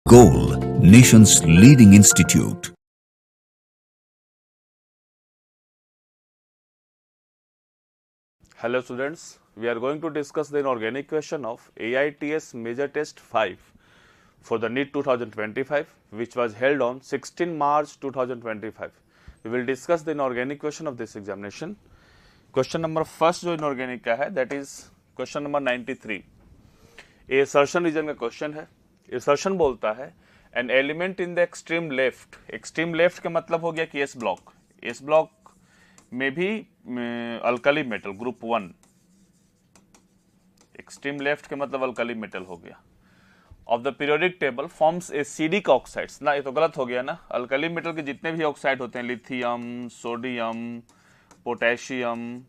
Goal, nation's leading institute. Hello students, we are going to discuss the inorganic question of AITS Major Test 5 for the NEET 2025 which was held on 16 March 2025. We will discuss the inorganic question of this examination. Question number first जो inorganic का है that is question number 93. ये assertion region का question है. assertion बोलता है an element in the extreme left का मतलब हो गया कि S block में भी alkali metal group 1 extreme left के मतलब अल्कली मेटल हो गया of the periodic table forms acidic oxides ना, ये तो गलत हो गया ना. अल्कली मेटल के जितने भी ऑक्साइड होते हैं लिथियम, सोडियम, पोटेशियम,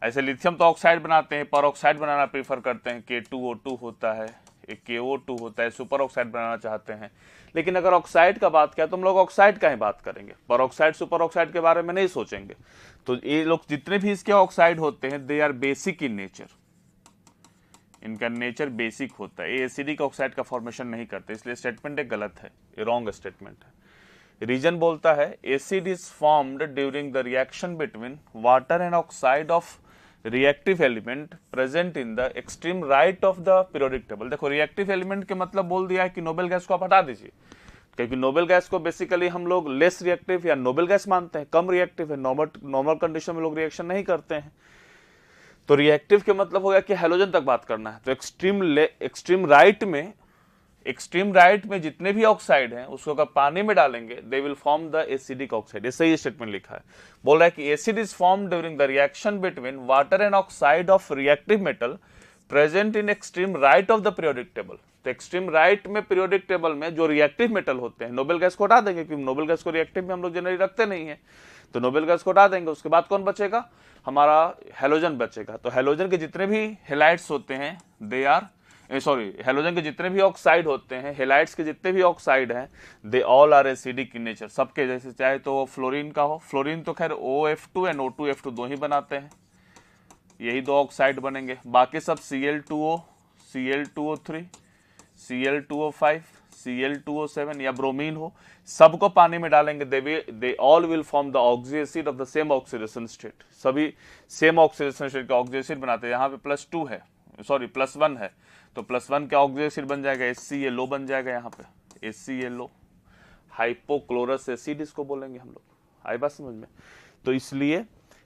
ऐसे लिथियम तो ऑक्साइड बनाते हैं, पर ऑक्साइड बनाना प्रीफर करते हैं. K2O2 होता है, एक KO2 होता है, सुपर ऑक्साइड बनाना चाहते हैं. लेकिन अगर ऑक्साइड का बात किया तो हम लोग ऑक्साइड का ही बात करेंगे, पर ऑक्साइड सुपर ऑक्साइड के बारे में नहीं सोचेंगे. तो ये लोग जितने भी इसके ऑक्साइड होते हैं they are basic in nature, इनका नेचर बेसिक होता है. ये एसिडिक ऑक्साइड का फॉर्मेशन नहीं करते, इसलिए स्टेटमेंट एक गलत है, ये रॉन्ग स्टेटमेंट है. रीजन बोलता है acid is formed during the reaction between water and oxide of reactive element present in the extreme right of the periodic table. देखो रिएक्टिव एलिमेंट के मतलब बोल दिया है कि नोबेल गैस को आप हटा दीजिए, क्योंकि नोबेल गैस को बेसिकली हम लोग लेस रिएक्टिव या नोबेल गैस मानते हैं, कम रिएक्टिव है, नॉर्मल कंडीशन में लोग रिएक्शन नहीं करते हैं. तो रिएक्टिव के मतलब हो गया कि हैलोजन तक बात करना है. तो एक्सट्रीम राइट में जितने भी ऑक्साइड हैं उसको अगर पानी में डालेंगे they will form the acidic oxide. ये सही स्टेटमेंट लिखा है. बोल रहा है कि acid is form during the reaction between water and oxide of reactive metal present in extreme right of the periodic table. तो एक्सट्रीम राइट में पीरियोडिक टेबल में जो रिएक्टिव मेटल होते हैं, नोबेल गैस को हटा देंगे क्योंकि नोबेल गैस को रिएक्टिव में हम लोग जनरली रखते नहीं है, तो नोबेल गैस को हटा देंगे. उसके बाद कौन बचेगा, हमारा हैलोजन बचेगा. तो हैलोजन के जितने भी हेलाइट्स होते हैं दे आर हैलोजन के जितने भी ऑक्साइड होते हैं, हेलाइट्स के जितने भी ऑक्साइड हैं they all are acidic in nature. सबके जैसे चाहे तो फ्लोरीन का हो, फ्लोरीन तो खैर OF2 एंड O2F2 दो ही बनाते हैं, यही दो ऑक्साइड बनेंगे. बाकी सब Cl2O, Cl2O3, Cl2O5, Cl2O7 या ब्रोमीन हो, सबको पानी में डालेंगे they all will form the oxy acid of the same oxidation state. सभी सेम ऑक्सीडेशन स्टेट का ऑक्सी एसिड बनाते हैं. यहाँ पे +2 है, +1 है, तो +1 का ऑक्सी एसिड बन जाएगा HClO बन जाएगा. यहाँ पे HClO हाइपोक्लोरस एसिड इसको बोलेंगे हम लोग. आई बात समझ में. तो इसलिए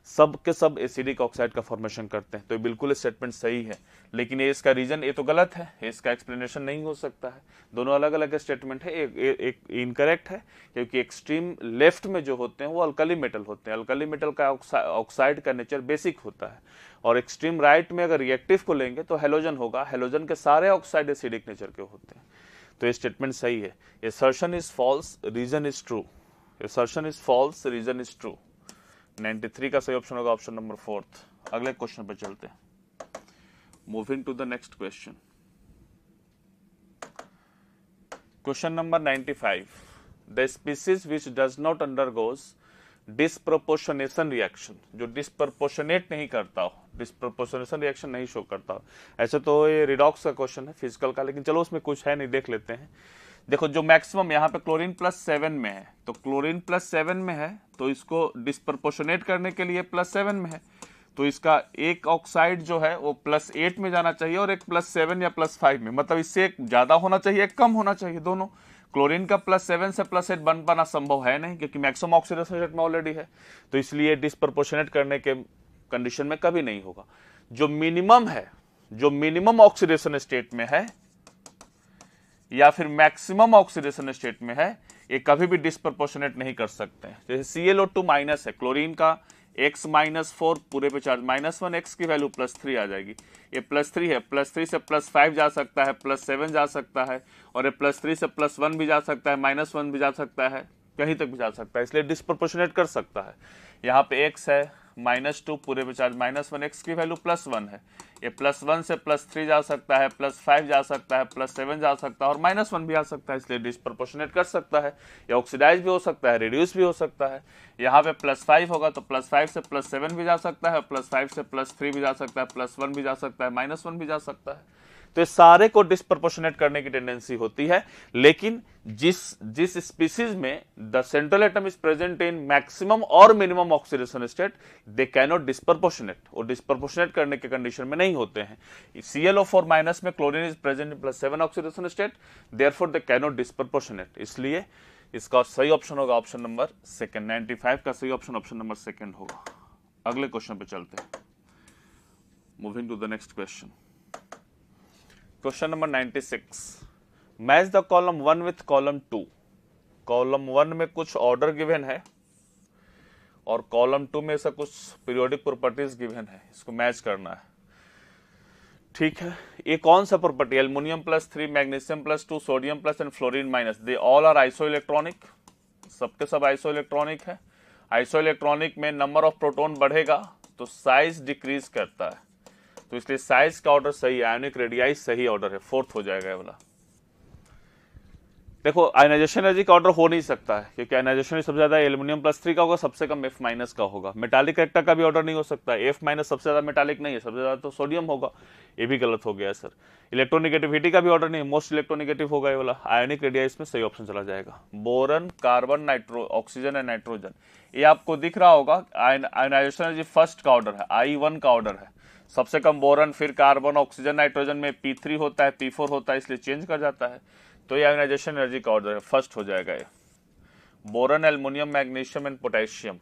सब के सब एसिडिक ऑक्साइड का फॉर्मेशन करते हैं. तो ये बिल्कुल स्टेटमेंट सही है, लेकिन ये इसका रीजन ये तो गलत है, इसका एक्सप्लेनेशन नहीं हो सकता है. दोनों अलग अलग स्टेटमेंट है. एक इनकरेक्ट है क्योंकि एक्सट्रीम लेफ्ट में जो होते हैं वो अल्कली मेटल होते हैं. अल्कली मेटल का ऑक्साइड का नेचर बेसिक होता है. और एक्सट्रीम राइट में अगर रिएक्टिव को लेंगे तो हैलोजन होगा, हैलोजन के सारे ऑक्साइड एसिडिक नेचर के होते हैं. तो ये स्टेटमेंट सही है. Assertion is false, reason is true. Assertion is false, reason is true. 93 का सही ऑप्शन होगा ऑप्शन नंबर 4. अगले क्वेश्चन पर चलते हैं. Moving to the next question. Question number 95. The species which does not undergoes disproportionation reaction, जो disproportionate नहीं करता हो, डिस्प्रोपोर्शनेशन रिएक्शन नहीं शो करता हो. ऐसे तो ये रिडॉक्स का क्वेश्चन है फिजिकल का, लेकिन चलो उसमें कुछ है नहीं, देख लेते हैं. देखो जो मैक्सिमम यहाँ पे क्लोरीन +7 में है, तो क्लोरीन +7 में है तो इसको डिस्प्रपोर्शनेट करने के लिए +7 में है, तो इसका एक ऑक्साइड जो है वो +8 में जाना चाहिए और एक +7 या +5 में, मतलब इससे एक ज्यादा होना चाहिए एक कम होना चाहिए. दोनों क्लोरीन का +7 से +8 बन पाना संभव है नहीं क्योंकि मैक्सिमम ऑक्सीडेशन स्टेट में ऑलरेडी है, तो इसलिए डिस्प्रपोर्शनेट करने के कंडीशन में कभी नहीं होगा. जो मिनिमम है, जो मिनिमम ऑक्सीडेशन स्टेट में है या फिर मैक्सिमम ऑक्सीडेशन स्टेट में है, ये कभी भी डिस्प्रपोर्शनेट नहीं कर सकते हैं. जैसे Cl2 माइनस है, क्लोरीन का X-4 पूरे पे चार्ज -1, X की वैल्यू +3 आ जाएगी. ये +3 है, +3 से +5 जा सकता है, +7 जा सकता है, और ये +3 से +1 भी जा सकता है, -1 भी जा सकता है, कहीं तक भी जा सकता है, इसलिए डिस्प्रपोर्शनेट कर सकता है. यहाँ पे X है -2 पूरे पे चार्ज -1, X की वैल्यू +1 है, ये +1 से +3 जा सकता है, +5 जा सकता है, +7 जा सकता है और -1 भी आ सकता है, इसलिए डिस्प्रपोर्शनेट कर सकता है. या ऑक्सीडाइज भी हो सकता है, रिड्यूस भी हो सकता है. यहाँ पे +5 होगा तो +5 से +7 भी जा सकता है, +5 से +3 भी जा सकता है, +1 भी जा सकता है, -1 भी जा सकता है. तो ये सारे को डिस्प्रपोर्शनेट करने की टेंडेंसी होती है, लेकिन जिस स्पीसीज में the central atom is present in maximum और minimum oxidation state, they cannot disproportionate, और डिस्प्रपोर्शनेट करने के कंडीशन में नहीं होते हैं। ClO4 माइनस में chlorine is present in +7 oxidation state, therefore they cannot disproportionate, इसलिए इसका सही ऑप्शन होगा ऑप्शन नंबर सेकंड। 95 का सही ऑप्शन ऑप्शन नंबर सेकंड होगा। अगले क्वेश्चन पे चलते हैं, moving to the next question. Question number 96, match the column 1 with column 2। Column 1 में कुछ ऑर्डर गिवन है और कॉलम 2 में से कुछ पीरियोडिक प्रॉपर्टीज गिवन है, इसको मैच करना है। ठीक है, ये कौन सा property? Aluminium +3, magnesium +2, sodium plus and fluorine minus, they all are isoelectronic, सबके सब आइसो इलेक्ट्रॉनिक है। आइसो इलेक्ट्रॉनिक में नंबर ऑफ प्रोटॉन बढ़ेगा तो साइज डिक्रीज करता है, तो इसलिए साइज का ऑर्डर सही है, आयोनिक रेडियाई सही ऑर्डर है, फोर्थ हो जाएगा ये वाला। देखो आयनाइजेशन एनर्जी का ऑर्डर हो नहीं सकता है, क्योंकि आयनाइजेशन सबसे ज्यादा एल्युमिनियम +3 का होगा, सबसे कम F- का होगा। मेटालिक कैरेक्टर का भी ऑर्डर नहीं हो सकता, F- सबसे ज्यादा मेटालिक नहीं है, सबसे ज्यादा तो सोडियम होगा, ये भी गलत हो गया सर। इलेक्ट्रोनिगेटिविटी का भी ऑर्डर नहीं है, मोस्ट इलेक्ट्रोनिगेटिव होगा ये वाला। आयोनिक रेडियाई इसमें सही ऑप्शन चला जाएगा। Boron, carbon, oxygen and nitrogen, ये आपको दिख रहा होगा। आयनाइजेशन एनर्जी फर्स्ट का ऑर्डर है, I1 का ऑर्डर है, सबसे कम बोरन, फिर कार्बन, ऑक्सीजन, नाइट्रोजन में P3 होता है, P4 होता है, इसलिए चेंज कर जाता है, तो ये आयोनाइजेशन एनर्जी का ऑर्डर है, फर्स्ट हो जाएगा ये। Boron, aluminium, magnesium and potassium,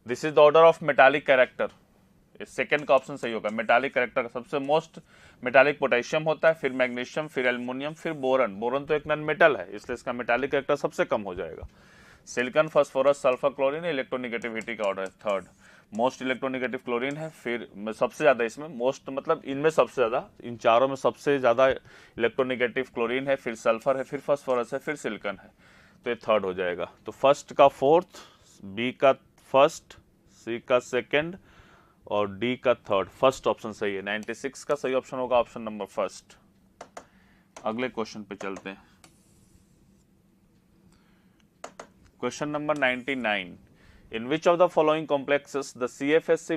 this is the order of metallic character, second का ऑप्शन सही होगा। मेटालिक कैरेक्टर का सबसे मोस्ट मेटालिक पोटेशियम होता है, फिर मैग्नीशियम, फिर एल्युमिनियम, फिर बोरन। बोरन तो एक नॉन मेटल है, इसलिए इसका मेटालिक कैरेक्टर सबसे कम हो जाएगा। Silicon, phosphorus, sulphur, chlorine, electronegativity का ऑर्डर है थर्ड। मोस्ट इलेक्ट्रोनिगेटिव क्लोरीन है, फिर सबसे ज्यादा इसमें मोस्ट मतलब इनमें सबसे ज्यादा, इन चारों में सबसे ज्यादा इलेक्ट्रोनिगेटिव क्लोरीन है, फिर सल्फर है, फिर फास्फोरस है, फिर सिलिकॉन है, तो ये थर्ड हो जाएगा। तो फर्स्ट का फोर्थ, बी का फर्स्ट, सी का सेकंड और डी का थर्ड, फर्स्ट ऑप्शन सही है। 96 का सही ऑप्शन होगा ऑप्शन नंबर फर्स्ट। अगले क्वेश्चन पे चलते हैं, question number 99, in which of the following complexes the CFSC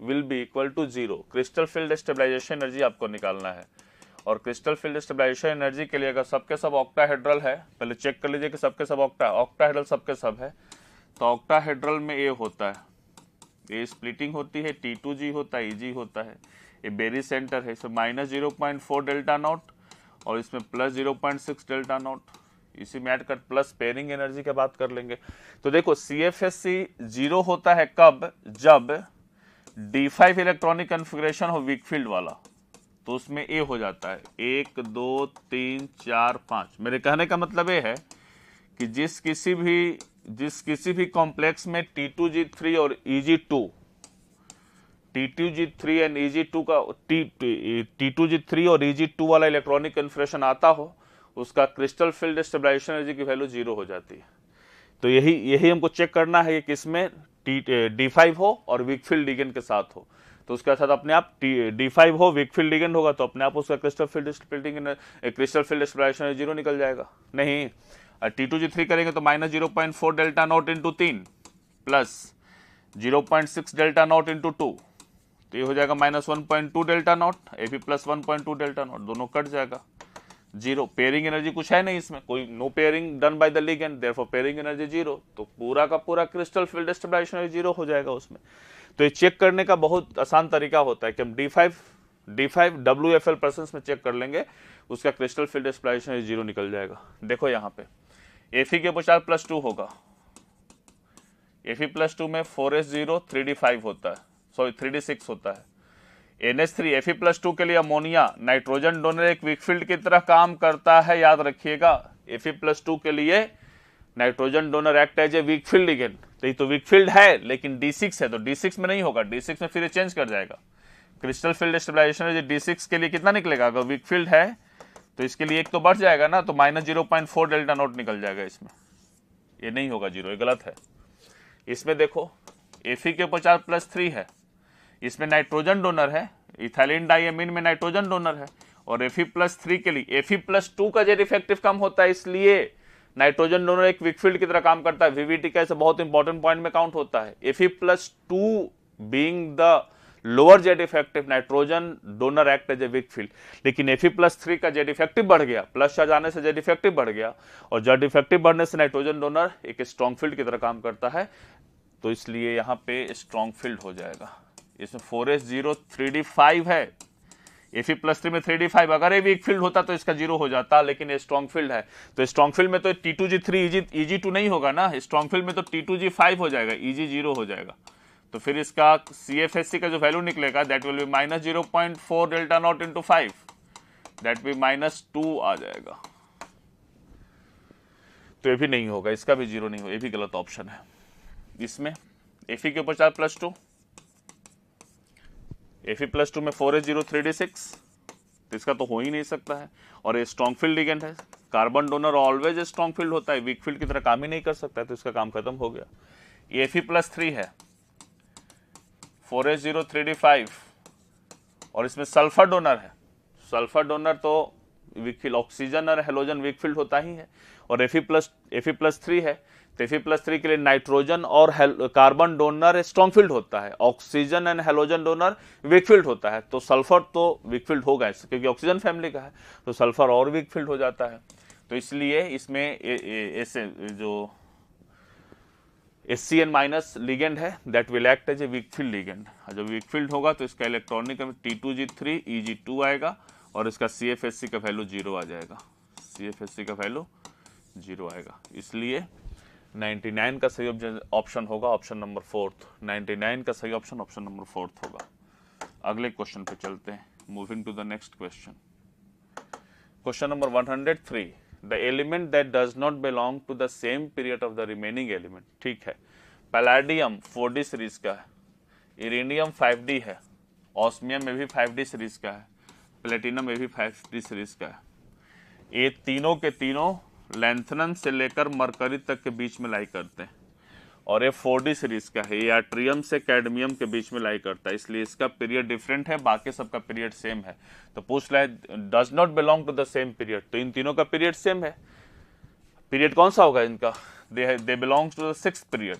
will be equal to 0? Crystal field stabilisation energy आपको निकालना है, और क्रिस्टल फील्ड स्टेबलाइजेशन एनर्जी के लिए अगर सबके सब ऑक्टाहेड्रल है, पहले चेक कर लीजिए कि सबके सब ऑक्टाहेड्रल सबके सब है, तो ऑक्टाहेड्रल में ए होता है, ए स्प्लिटिंग होती है, T2G होता है, EG होता है, ये बेरी सेंटर है, इसमें -0.4 डेल्टा नॉट और इसमें +0.6 डेल्टा नॉट, इसी में ऐड कर प्लस पेयरिंग एनर्जी की बात कर लेंगे। तो देखो CFSC 0 होता है कब? जब D5 इलेक्ट्रॉनिक कन्फिग्रेशन हो वीक फील्ड वाला, तो उसमें ए हो जाता है 1 2 3 4 5। मेरे कहने का मतलब ये है कि जिस किसी भी कॉम्प्लेक्स में T2G3 और EG2, T2G3 एंड EG2 का T2G3 और EG2 वाला इलेक्ट्रॉनिक कन्फिग्रेशन आता हो, उसका क्रिस्टल फील्ड स्टेबलाइजेशन एनर्जी की वैल्यू 0 हो जाती है। तो यही हमको चेक करना है कि किसमें D5 हो और वीक फील्ड लिगेंड के साथ हो, तो उसके साथ अपने आप D5 हो, वीक फील्ड लिगेंड होगा, तो अपने आप उसका क्रिस्टल फील्ड स्टेबलाइजेशन एनर्जी 0 निकल जाएगा। नहीं, T2G3 करेंगे तो -0.4 delta naught into 3 plus 0.6 delta naught into 2, तो ये हो जाएगा -1.2 delta naught, Fe plus 1.2 delta naught, दोनों कट जाएगा, 0। पेयरिंग एनर्जी कुछ है नहीं इसमें, कोई no pairing done by the ligand, therefore pairing energy 0, तो पूरा का पूरा क्रिस्टल फील्ड स्टेबलाइजेशन एनर्जी 0 हो जाएगा उसमें। तो ये चेक करने का बहुत आसान तरीका होता है कि हम D5 WFL पर्सन्स में चेक कर लेंगे, उसका क्रिस्टल फील्ड स्टेबलाइजेशन एनर्जी 0 निकल जाएगा। देखो यहाँ पे Fe के पश्चात +2 होगा, Fe +2 में 4s0 3d5 होता है, सॉरी 3d6 होता है। NH3 Fe+2 के लिए अमोनिया नाइट्रोजन डोनर एक वीक फील्ड की तरह काम करता है, याद रखिएगा। Fe+2 के लिए nitrogen donor act as a weak field ligand, तो ये तो वीक फील्ड है लेकिन D6 है, तो D6 में नहीं होगा, D6 में फिर चेंज कर जाएगा। क्रिस्टल फील्ड स्टेबलाइजेशन D6 के लिए कितना निकलेगा? अगर वीक फील्ड है तो इसके लिए एक तो बढ़ जाएगा ना, तो -0.4 डेल्टा नॉट निकल जाएगा इसमें, ये नहीं होगा 0, ये गलत है। इसमें देखो Fe के ऊपर +3 है, इसमें नाइट्रोजन डोनर है, इथाइलिन डाइएमीन में नाइट्रोजन डोनर है, और Fe+3 के लिए Fe+2 का जेड इफेक्टिव कम होता है, इसलिए नाइट्रोजन डोनर एक वीक फील्ड की तरह काम करता है। VVT का ऐसा बहुत इंपॉर्टेंट पॉइंट में काउंट होता है। Fe+2 being the lower Z effective nitrogen donor act as a weak field, लेकिन Fe+3 का जेड इफेक्टिव बढ़ गया, प्लस चार्ज आने से जेड इफेक्टिव बढ़ गया, और जेड इफेक्टिव बढ़ने से नाइट्रोजन डोनर एक स्ट्रॉन्ग फील्ड की तरह काम करता है, तो इसलिए यहां पे स्ट्रॉन्ग फील्ड हो जाएगा। इसमें 4s0 3d5 है, Fe+3 में 3d5, अगर ये वीक फील्ड होता तो इसका 0 हो जाता, लेकिन ये स्ट्रॉन्ग फील्ड है, तो स्ट्रॉन्ग फील्ड में तो T2G3 Eg2 नहीं होगा ना, स्ट्रॉन्ग फील्ड में तो T2G5 हो जाएगा, Eg0 हो जाएगा, तो फिर इसका CFSC का जो वैल्यू निकलेगा that will be -0.4 delta naught into 5, that भी -2 आ जाएगा, तो ये भी नहीं होगा, इसका भी 0 नहीं होगा, ये भी गलत ऑप्शन है। इसमें Fe के ऊपर 4+2, Fe+2 में 4s0 3d6, तो इसका तो हो ही नहीं सकता है, और ये स्ट्रॉन्ग फील्ड लिगेंड है, carbon donor always strong field होता है, वीक फील्ड की तरह काम ही नहीं कर सकता है, तो इसका काम खत्म हो गया। ये Fe+3 है, 4s0 3d5, और इसमें सल्फर डोनर है, सल्फर डोनर तो वीक फील्ड, ऑक्सीजन और हेलोजन वीक फील्ड होता ही है, और Fe+3 है, तो Fe+3 के लिए नाइट्रोजन और कार्बन डोनर स्ट्रॉन्ग फील्ड होता है, oxygen and halogen donor weak field होता है, तो सल्फर तो वीक फील्ड होगा क्योंकि ऑक्सीजन फैमिली का है, तो सल्फर और वीक फील्ड हो जाता है, तो इसलिए इसमें ऐसे जो SCN- लिगेंड है that will act as a weak field ligand, जब वीक फील्ड होगा तो इसका इलेक्ट्रॉनिक T2G3 Eg2 आएगा, और इसका CFSC का वैल्यू 0 आ जाएगा, CFSC का वैल्यू 0 आएगा, इसलिए 99 का सही ऑप्शन होगा ऑप्शन नंबर 4th, 99 का सही ऑप्शन ऑप्शन नंबर 4th होगा। अगले क्वेश्चन पे चलते हैं, moving to the next question. Question number 103, the element that does not belong to the same period of the remaining element, ठीक है, पैलाडियम 4D सीरीज का है, इरेनियम 5D है, ऑस्मियम में भी 5D सीरीज का है, प्लेटिनम में भी 5D सीरीज का है, ये तीनों के तीनों लैंथनम से लेकर मरकरी तक के बीच में लाई करते हैं, और ये 4D सीरीज का है, ये याट्रियम से कैडमियम के बीच में लाई करता है, इसलिए इसका पीरियड डिफरेंट है, बाकी सबका पीरियड सेम है, तो पूछ रहा है does not belong to the same period, तो इन तीनों का पीरियड सेम है, पीरियड कौन सा होगा इनका, they belong to the 6th period,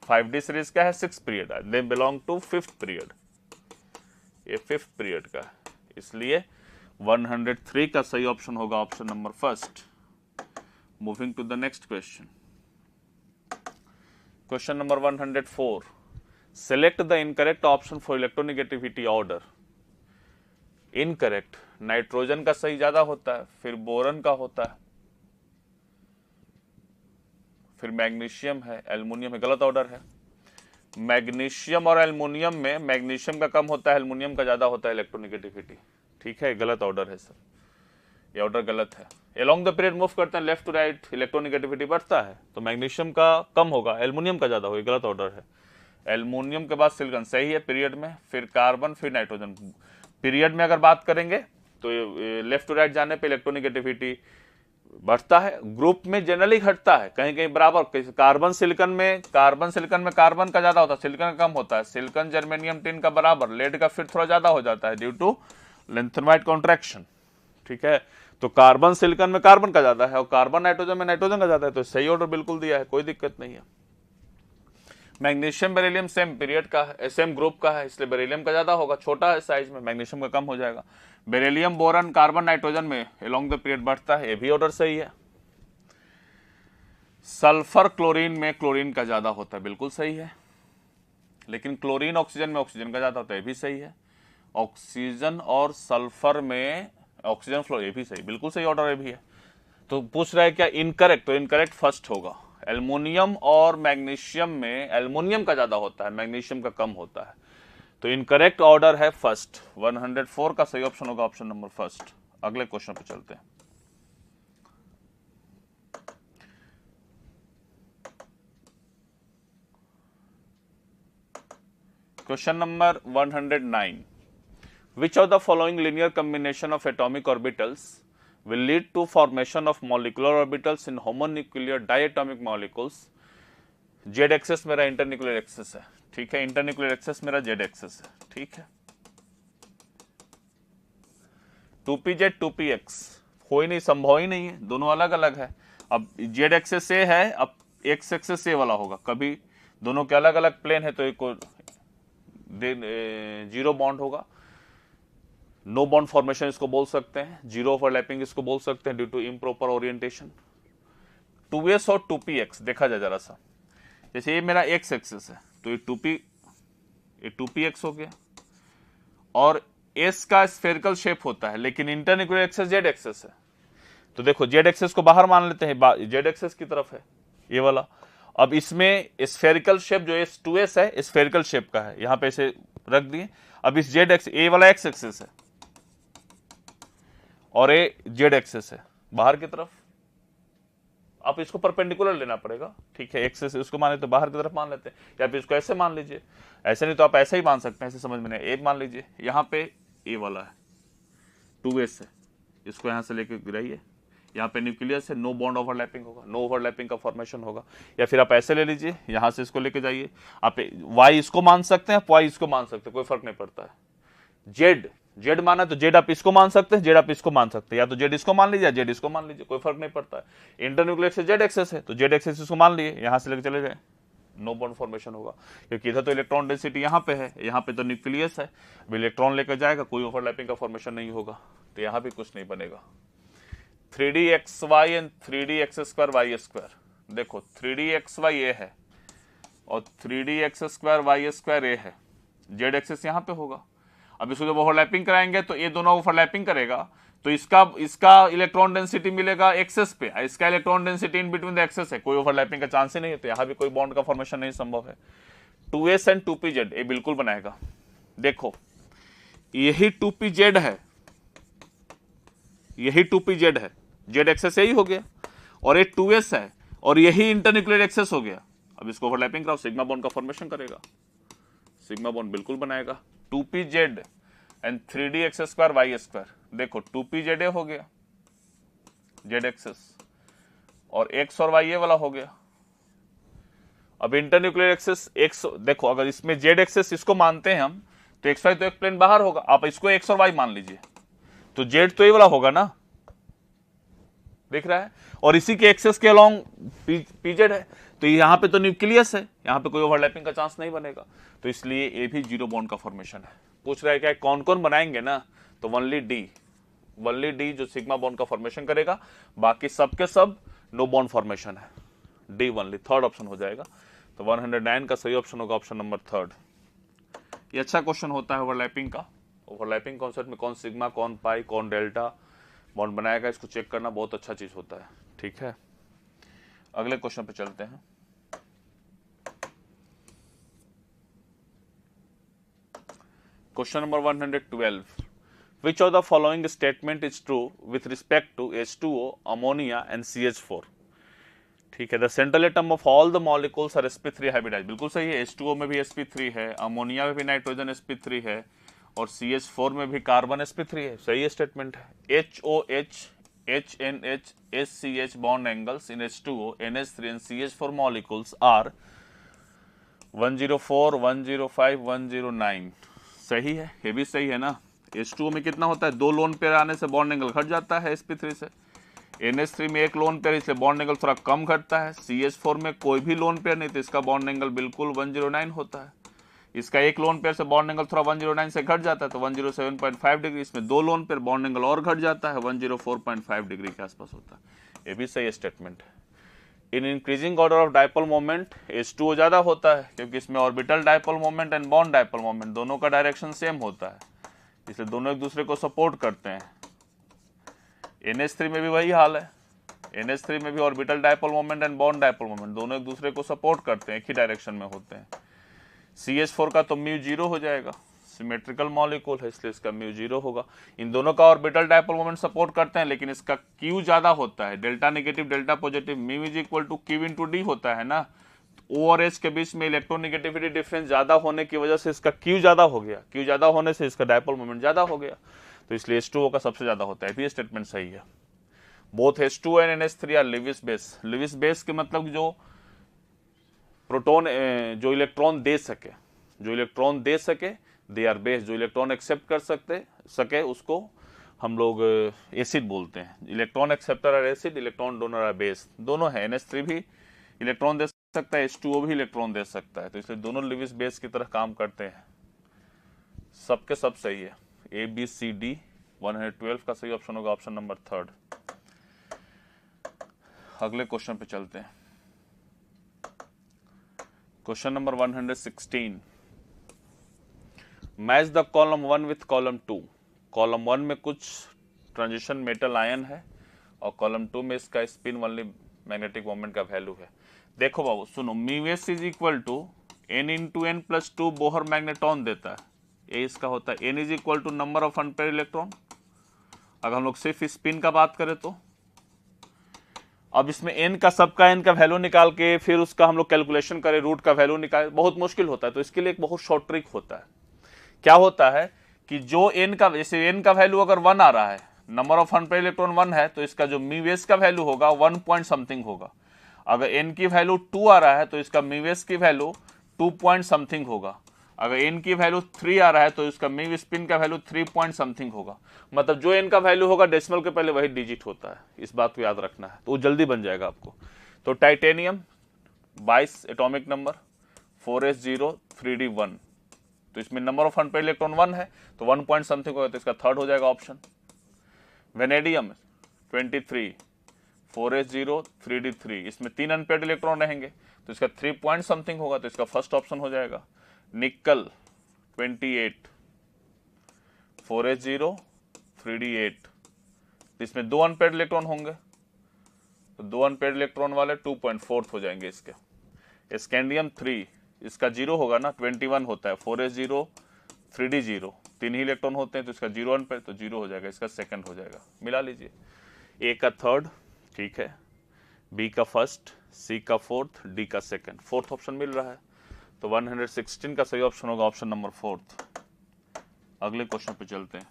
5D series का है 6th period, they belong to 5th period, ये 5th पीरियड का है, इसलिए 103 का सही ऑप्शन होगा option number 1st। Moving to the next question. Question number 104. Select the incorrect option for electronegativity order. Incorrect. Nitrogen का सही ज्यादा होता है, फिर बोरन का होता है, फिर मैग्नीशियम है, एल्युमिनियम है, गलत ऑर्डर है। मैग्नीशियम और एल्युमिनियम में मैग्नीशियम का कम होता है, एल्युमिनियम का ज्यादा होता है इलेक्ट्रोनेगेटिविटी, ठीक है, गलत ऑर्डर है सर, ये ऑर्डर गलत है। अलोंग द पीरियड मूव करते हैं लेफ्ट टू राइट, इलेक्ट्रोनेगेटिविटी बढ़ता है, तो मैग्नीशियम का कम होगा, एल्युमिनियम का ज्यादा होगा, गलत ऑर्डर है। एल्युमिनियम के बाद सिलिकॉन सही है पीरियड में, फिर कार्बन, फिर नाइट्रोजन। पीरियड में अगर बात करेंगे तो लेफ्ट टू राइट जाने पे इलेक्ट्रोनेगेटिविटी बढ़ता है, ग्रुप में जनरली घटता है, कहीं कहीं बराबर। कार्बन सिलिकॉन में कार्बन का ज्यादा होता है, सिलिकॉन का कम होता है, सिलिकॉन जर्मेनियम टिन का बराबर, लेड का फिर थोड़ा ज्यादा हो जाता है ड्यू टू लेंथेनमाइट कॉन्ट्रैक्शन, ठीक है। तो कार्बन सिलिकॉन में कार्बन का ज्यादा है और कार्बन नाइट्रोजन में नाइट्रोजन का ज्यादा है, तो सही ऑर्डर बिल्कुल दिया है, कोई दिक्कत नहीं है। मैग्नीशियम बेरिलियम सेम पीरियड का है, सेम ग्रुप का है, इसलिए बेरिलियम का ज्यादा होगा, छोटा है साइज में, मैग्नीशियम का कम हो जाएगा। बेरिलियम बोरन कार्बन नाइट्रोजन में अलोंग द पीरियड बढ़ता है, ये भी ऑर्डर सही है। सल्फर क्लोरीन में क्लोरीन का ज्यादा होता है, बिल्कुल सही है, लेकिन क्लोरीन ऑक्सीजन में ऑक्सीजन का ज्यादा होता है, ये भी सही है। ऑक्सीजन और सल्फर में ऑक्सीजन फ्लो, ये भी सही, बिल्कुल सही ऑर्डर ये भी है। तो पूछ रहा है क्या इनकरेक्ट, तो इनकरेक्ट फर्स्ट होगा। एल्युमिनियम और मैग्नीशियम में एल्युमिनियम का ज्यादा होता है, मैग्नीशियम का कम होता है, तो इनकरेक्ट ऑर्डर है फर्स्ट। 104 का सही ऑप्शन होगा ऑप्शन नंबर फर्स्ट। अगले क्वेश्चन पे चलते हैं। Question number 109, which of the following linear combination of atomic orbitals will lead to formation of molecular orbitals in homonuclear diatomic molecules? Z axis मेरा internuclear axis है, ठीक है, internuclear axis मेरा Z axis है, ठीक है। 2pz 2px हो ही नहीं, संभव ही नहीं है, दोनों अलग अलग है। अब Z एक्सेस से है, अब X एक्सेस से वाला होगा, कभी दोनों के अलग अलग प्लेन है तो एक देन जीरो बॉन्ड होगा, नो बॉन्ड फॉर्मेशन इसको बोल सकते हैं, जीरो ओवरलैपिंग इसको बोल सकते हैं due to improper orientation. 2s और 2px देखा जाए जरा सा, जैसे ये मेरा x एक्सिस है तो ये 2px हो गया, और s का स्फेरिकल शेप होता है लेकिन इंटरन्यूक्लियर एक्सिस z एक्सिस है, तो देखो z एक्सिस को बाहर मान लेते हैं, z एक्सिस की तरफ है ये वाला। अब इसमें स्फेरिकल शेप जो 2s है स्फेरिकल शेप का है, यहां पे इसे रख दिए। अब इस z एक्सिस, ये वाला x एक्सिस है और ये z एक्सिस है बाहर की तरफ, आप इसको परपेंडिकुलर लेना पड़ेगा, ठीक है, एक्सिस इसको मान लेते तो बाहर की तरफ मान लेते हैं, या फिर इसको ऐसे मान लीजिए, ऐसे नहीं तो आप ऐसे ही मान सकते हैं, ऐसे समझ में नहीं। ए मान लीजिए यहाँ पे ए वाला है 2s है, इसको यहाँ से लेके गिराइए, यहाँ पे न्यूक्लियस है, नो बॉन्ड ओवरलैपिंग होगा, नो ओवरलैपिंग का फॉर्मेशन होगा। या फिर आप ऐसे ले लीजिए, यहाँ से इसको लेके जाइए, आप y इसको मान सकते हैं, आप y इसको मान सकते हैं, कोई फर्क नहीं पड़ता है। जेड माना तो जेड आप इसको मान सकते हैं, जेड आप इसको मान सकते हैं, या तो जेड इसको मान लीजिए या जेड इसको मान लीजिए, कोई फर्क नहीं पड़ता है। इंटरन्यूक्लियर से जेड एक्सेस है तो जेड एक्सेस इसको मान लिए, यहां से लेकर चले गए, नो बॉन्ड फॉर्मेशन होगा, क्योंकि इधर तो इलेक्ट्रॉन डेंसिटी यहाँ पे है, यहाँ पे तो न्यूक्लियस है, अब इलेक्ट्रॉन लेकर जाएगा, कोई ओवरलैपिंग का फॉर्मेशन नहीं होगा, तो यहाँ भी कुछ नहीं बनेगा। 3dxy एंड 3dx2y2, देखो 3dxy ये है और 3dx2y2 ये है, जेड एक्सेस यहाँ पे होगा। अब इसको जब ओवरलैपिंग कराएंगे तो ये दोनों ओवरलैपिंग करेगा, तो इसका इलेक्ट्रॉन डेंसिटी मिलेगा एक्सेस पे, इसका electron density in between the axis है, कोई ओवरलैपिंग का चांस ही नहीं है, तो यहाँ भी कोई बॉन्ड का फॉर्मेशन नहीं संभव है। 2s एंड 2pz ये बिल्कुल बनाएगा, देखो यही 2pz है, यही 2pz है, जेड एक्सेस यही हो गया, और ये 2s है और यही इंटरन्यूक्लियर एक्सेस हो गया। अब इसको ओवरलैपिंग कराओ, सिग्मा बॉन्ड का फॉर्मेशन करेगा, सिग्मा बॉन्ड बिल्कुल बनाएगा। 2pz एंड 3dx2y2, देखो 2pz हो गया जेड एक्सेस, और x और y ये वाला हो गया। अब इंटरन्यूक्लियर एक्सेस x, देखो अगर इसमें जेड एक्सेस इसको मानते हैं हम, तो xy तो एक प्लेन बाहर होगा, आप इसको x और y मान लीजिए, तो जेड तो ये वाला होगा ना, दिख रहा है, और इसी के एक्सेस के अलोंग pz है, तो यहाँ पे तो न्यूक्लियस है, यहाँ पे कोई ओवरलैपिंग का चांस नहीं बनेगा, तो इसलिए ये भी जीरो बॉन्ड का फॉर्मेशन है। पूछ रहा है क्या कौन कौन बनाएंगे ना, तो ओनली डी जो सिग्मा बॉन्ड का फॉर्मेशन करेगा, बाकी सबके सब नो बॉन्ड फॉर्मेशन है, डी ओनली, थर्ड ऑप्शन हो जाएगा। तो 109 का सही ऑप्शन होगा ऑप्शन नंबर थर्ड। ये अच्छा क्वेश्चन होता है ओवरलैपिंग का, ओवरलैपिंग कॉन्सेप्ट में कौन सिग्मा कौन पाई कौन डेल्टा बॉन्ड बनाएगा, इसको चेक करना बहुत अच्छा चीज होता है, ठीक है। अगले क्वेश्चन पे चलते हैं। Question number 112, which of the following statement is true with respect to H2O, ammonia and CH4? ठीक है, the central atom of all the molecules are sp3 hybridise, बिल्कुल सही है। H2O में भी sp3 है, अमोनिया में भी नाइट्रोजन sp3 है, और CH4 में भी कार्बन sp3 है, सही स्टेटमेंट है। HOH, HNH, SCH bond angles in H2O, NH3 and CH4 molecules are 104, 105, 109, सही है, ये भी सही है ना। H2O में कितना होता है, दो लोन पेयर आने से बॉन्ड एंगल घट जाता है sp3 से, NH3 में एक लोन पेयर, इसलिए बॉन्ड एंगल थोड़ा कम घटता है, CH4 में कोई भी लोन पेयर नहीं तो इसका बॉन्ड एंगल बिल्कुल 109 होता है, इसका एक लोन पेयर से बॉन्ड एंगल थोड़ा 109 से घट जाता है तो 107.5 डिग्री, इसमें दो लोन पेयर बॉन्ड एंगल और घट जाता है 104.5 डिग्री के आसपास होता है, ये भी सही स्टेटमेंट है। In increasing order of dipole moment H2O ज्यादा होता है, क्योंकि इसमें orbital dipole moment and bond dipole moment दोनों का डायरेक्शन सेम होता है, इसलिए दोनों एक दूसरे को सपोर्ट करते हैं। NH3 में भी वही हाल है, NH3 में भी orbital dipole moment and bond dipole moment दोनों एक दूसरे को सपोर्ट करते हैं, एक ही डायरेक्शन में होते हैं। CH4 का तो म्यू 0 हो जाएगा, सिमेट्रिकल मॉलिक्यूल है इसलिए इसका म्यू 0 होगा। इन दोनों का ऑर्बिटल डायपोल मोमेंट सपोर्ट करते हैं, लेकिन इसका Q ज्यादा होता है, delta negative delta positive, mu is equal to Q into D होता है ना, O और H के बीच में इलेक्ट्रोनेगेटिविटी डिफरेंस ज्यादा होने की वजह से इसका Q ज्यादा हो गया, Q ज्यादा होने से इसका डायपोल मोमेंट ज्यादा हो गया, तो इसलिए H2O का सबसे ज्यादा होता है, भी स्टेटमेंट सही है। Both H2O and NH3 are Lewis base, Lewis base के मतलब जो प्रोटॉन जो इलेक्ट्रॉन दे सके, दे आर बेस, जो इलेक्ट्रॉन एक्सेप्ट कर सके उसको हम लोग एसिड बोलते हैं। Electron acceptor are acid, electron donor are base, दोनों है। NH3 भी इलेक्ट्रॉन दे सकता है, H2O भी इलेक्ट्रॉन दे सकता है, तो इसलिए दोनों लिविस बेस की तरह काम करते हैं। सबके सब सही है, ए बी सी डी। 112 का सही ऑप्शन होगा ऑप्शन नंबर 3। अगले क्वेश्चन पे चलते हैं। Question number 116, match the column 1 with column 2। Column 1 में कुछ ट्रांजिशन मेटल आयन है और कॉलम 2 में इसका स्पिन वनली मैग्नेटिक मोमेंट का वैल्यू है। देखो बाबू सुनो, μs is equal to n into N plus 2 Bohr magneton देता है, ये इसका होता है। n is equal to number of unpaired electron. अगर हम लोग सिर्फ स्पिन का बात करें तो अब इसमें n का सबका n का वैल्यू निकाल के फिर उसका हम लोग कैलकुलेशन करें, रूट का वैल्यू निकाल, बहुत मुश्किल होता है। तो इसके लिए एक बहुत शॉर्ट ट्रिक होता है। क्या होता है कि जो n का, जैसे n का वैल्यू अगर 1 आ रहा है, नंबर ऑफ अनपेयर्ड इलेक्ट्रॉन 1 है, तो इसका जो μs का वैल्यू होगा 1 पॉइंट समथिंग होगा। अगर n की वैल्यू 2 आ रहा है तो इसका μs की वैल्यू 2 पॉइंट समथिंग होगा। अगर n की वैल्यू 3 आ रहा है तो इसका μ स्पिन का वैल्यू 3 पॉइंट समथिंग होगा। मतलब जो n का वैल्यू होगा डेसिमल के पहले वही डिजिट होता है, इस बात को याद रखना है, तो वो जल्दी बन जाएगा आपको। तो titanium 22 atomic number, 4s0 3d1, तो इसमें नंबर ऑफ अनपेयर्ड इलेक्ट्रॉन 1 है तो 1 पॉइंट समथिंग होगा, तो इसका थर्ड हो जाएगा ऑप्शन। वेनेडियम 23 4s0 3d3, इसमें 3 अनपेयर्ड इलेक्ट्रॉन रहेंगे तो इसका 3 पॉइंट समथिंग होगा, तो इसका फर्स्ट ऑप्शन हो जाएगा। निकल 28 4s0 3d8, तो इसमें 2 अनपेयर्ड इलेक्ट्रॉन होंगे, तो 2 अनपेयर्ड इलेक्ट्रॉन वाले 2.4 हो जाएंगे इसके। स्कैंडियम 3, इसका 0 होगा ना, 21 होता है, 4s0 3d0, 3 ही इलेक्ट्रॉन होते हैं तो इसका 0 अनपेयर्ड, तो 0 हो जाएगा, इसका सेकंड हो जाएगा। मिला लीजिए, ए का थर्ड, ठीक है, बी का फर्स्ट, सी का फोर्थ, डी का सेकंड, फोर्थ ऑप्शन मिल रहा है। तो 116 का सही ऑप्शन होगा ऑप्शन नंबर 4। अगले क्वेश्चन पे चलते हैं।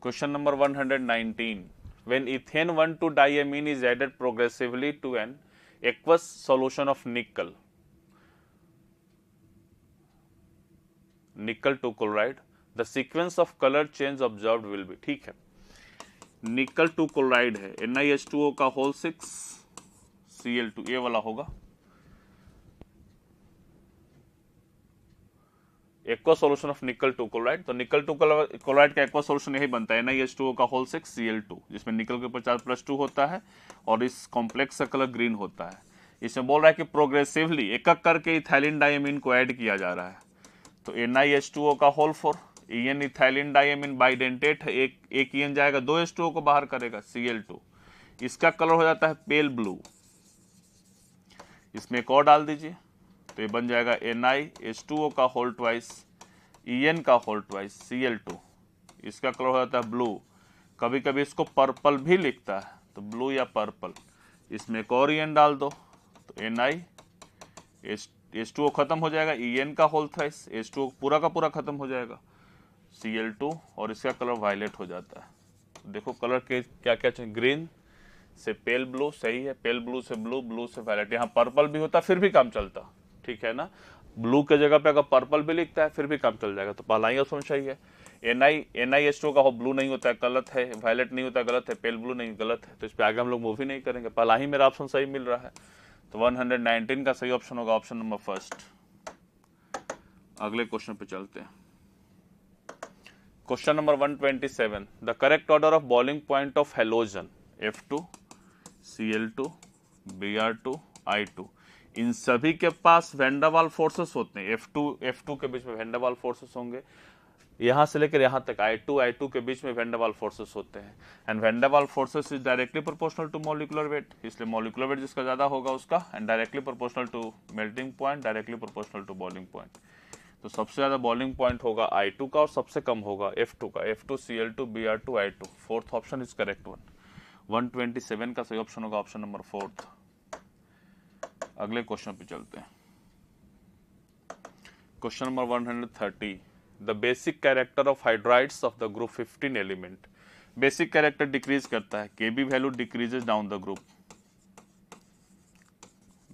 Question number 119, when ethane 1,2-diamine is added progressively to an aqueous solution of nickel to chloride, the sequence of color change observed will be। ठीक है, निकल टू क्लोराइड है, NiH2O का होल 6 Cl2, ये वाला होगा। Aqua solution of nickel two chloride, तो nickel two chloride का एक्वा सॉल्यूशन यही बनता है, NiH2O का होल 6 Cl2, जिसमें निकल के ऊपर चार्ज +2 होता है और इस कॉम्प्लेक्स का कलर ग्रीन होता है। इसमें बोल रहा है कि प्रोग्रेसिवली एक एक करके इथाइलिन डायमीन को ऐड किया जा रहा है। तो NiH2O का whole 4, En ethylene diamine bidentate है, एक En जाएगा, 2 H2O को बाहर करेगा, Cl2, इसका कलर हो जाता है पेल ब्लू। इसमें एक और डाल दीजिए तो ये बन जाएगा NiH2O का होल ट्वाइस, En का होल ट्वाइस, Cl2, इसका कलर हो जाता है ब्लू। कभी कभी इसको पर्पल भी लिखता है, तो ब्लू या पर्पल। इसमें एक और En डाल दो तो H2O खत्म हो जाएगा, En का होल थ्राइस, H2O पूरा का पूरा खत्म हो जाएगा, Cl2, और इसका कलर वायलेट हो जाता है। देखो कलर के क्या क्या चाहिए, ग्रीन से पेल ब्लू, सही है, पेल ब्लू से ब्लू, ब्लू से वायलेट। यहाँ पर्पल भी होता फिर भी काम चलता, ठीक है ना, ब्लू के जगह पे अगर पर्पल भी लिखता है फिर भी काम चल जाएगा। तो पहला ही ऑप्शन सही है। NiH2O का ब्लू नहीं होता है, गलत है, वायलेट नहीं होता है, गलत है, पेल ब्लू नहीं, गलत है, तो इस पे आगे हम लोग मूव ही नहीं करेंगे, पहला ही मेरा ऑप्शन सही मिल रहा है। तो 119 का सही ऑप्शन होगा ऑप्शन नंबर 1। अगले क्वेश्चन पे चलते हैं। Question number 127, the correct order of boiling point of halogen F2 Cl2 Br2 I2, इन सभी के पास वैन डर वाल्स फोर्सेस होते हैं। F2 के बीच में वैन डर वाल्स फोर्सेस होंगे, यहां से लेकर यहां तक I2 के बीच में वैन डर वाल्स फोर्सेस होते हैं। And van der Waals forces is directly proportional to molecular weight, इसलिए मॉलिक्यूलर वेट जिसका ज्यादा होगा उसका, and directly proportional to melting point, directly proportional to boiling point. तो सबसे ज्यादा बॉइलिंग पॉइंट होगा I2 का और सबसे कम होगा F2 का, F2 Cl2 Br2 I2, fourth option is correct one. 127 का सही ऑप्शन होगा ऑप्शन नंबर 4। अगले क्वेश्चन पे चलते हैं। Question number 130, the basic character of hydrides of the group 15 element. Basic character decrease करता है, Kb value decreases down the group,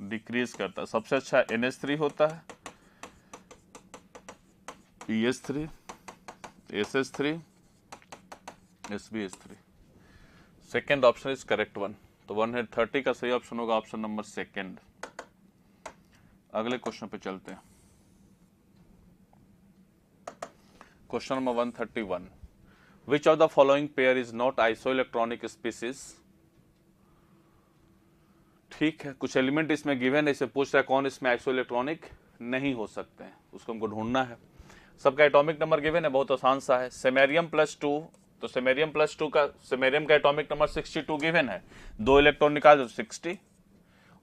decrease करता है। सबसे अच्छा NH3 होता है, PS3, SS3, SbH3। Second option is correct one. तो 130 का सही ऑप्शन होगा ऑप्शन नंबर 2। अगले क्वेश्चन पे चलते हैं। Question number 131, which of the following pair is not isoelectronic species. ठीक है, कुछ एलिमेंट इसमें गिवन है, इसे पूछ रहा है कौन इसमें आइसोइलेक्ट्रॉनिक नहीं हो सकते हैं, उसको हमको ढूंढना है। सबका एटॉमिक नंबर गिवन है, बहुत आसान सा है। सेमेरियम +2, तो सेमेरियम +2 का, सेमेरियम का एटॉमिक नंबर 62 गिवन है, 2 इलेक्ट्रॉन निकाल दो 60,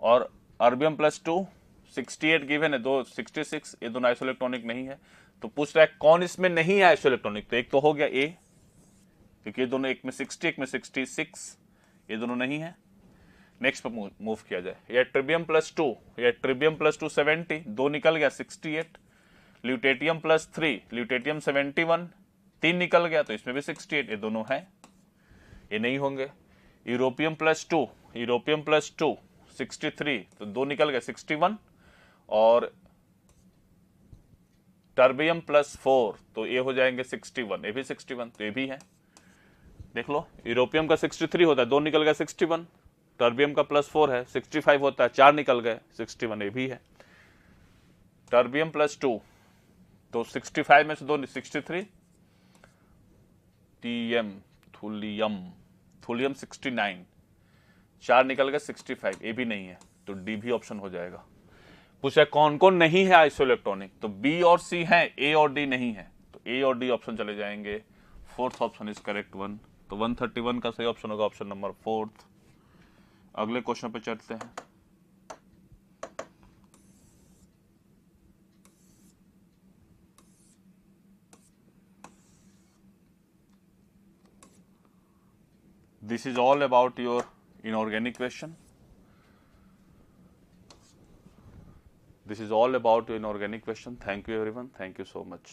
और अर्बियम +2 68 गिवन है, 2 66, ये दोनों आइसोइलेक्ट्रॉनिक नहीं है। तो पूछ रहा है कौन इसमें नहीं है आइसोइलेक्ट्रॉनिक, तो एक तो हो गया ए, क्योंकि ये दोनों एक में 60 एक में 66, ये दोनों नहीं है। नेक्स्ट पर मूव किया जाए, ये ट्रिबियम +2, ये ट्रिबियम +2 70, 2 निकल गया 68, ल्यूटेटियम +3, ल्यूटेटियम 71, 3 निकल गया, तो इसमें भी 68, ये दोनों हैं, ये नहीं होंगे। यूरोपियम +2, यूरोपियम +2 63, तो 2 निकल गया 61, और टर्बियम +4, तो ये हो जाएंगे 61, ये भी 61, तो ये भी है। देख लो, यूरोपियम का 63 होता है, 2 निकल गया 61, टर्बियम का +4 है 65 होता है, 4 निकल गए 61, ये भी है। टर्बियम +2, तो 65 में से 2 63, टीएम थुलियम, थुलियम 69, 4 निकल गए 65, ये भी नहीं है, तो डी भी ऑप्शन हो जाएगा। पूछा कौन कौन नहीं है आइसोइलेक्ट्रॉनिक, तो बी और सी है, ए और डी नहीं है, तो ए और डी ऑप्शन चले जाएंगे। Fourth option is correct one, तो 131 का सही ऑप्शन होगा ऑप्शन नंबर 4। अगले क्वेश्चन पे चलते हैं। This is all about your inorganic question. This is all about your inorganic question. Thank you everyone. Thank you so much.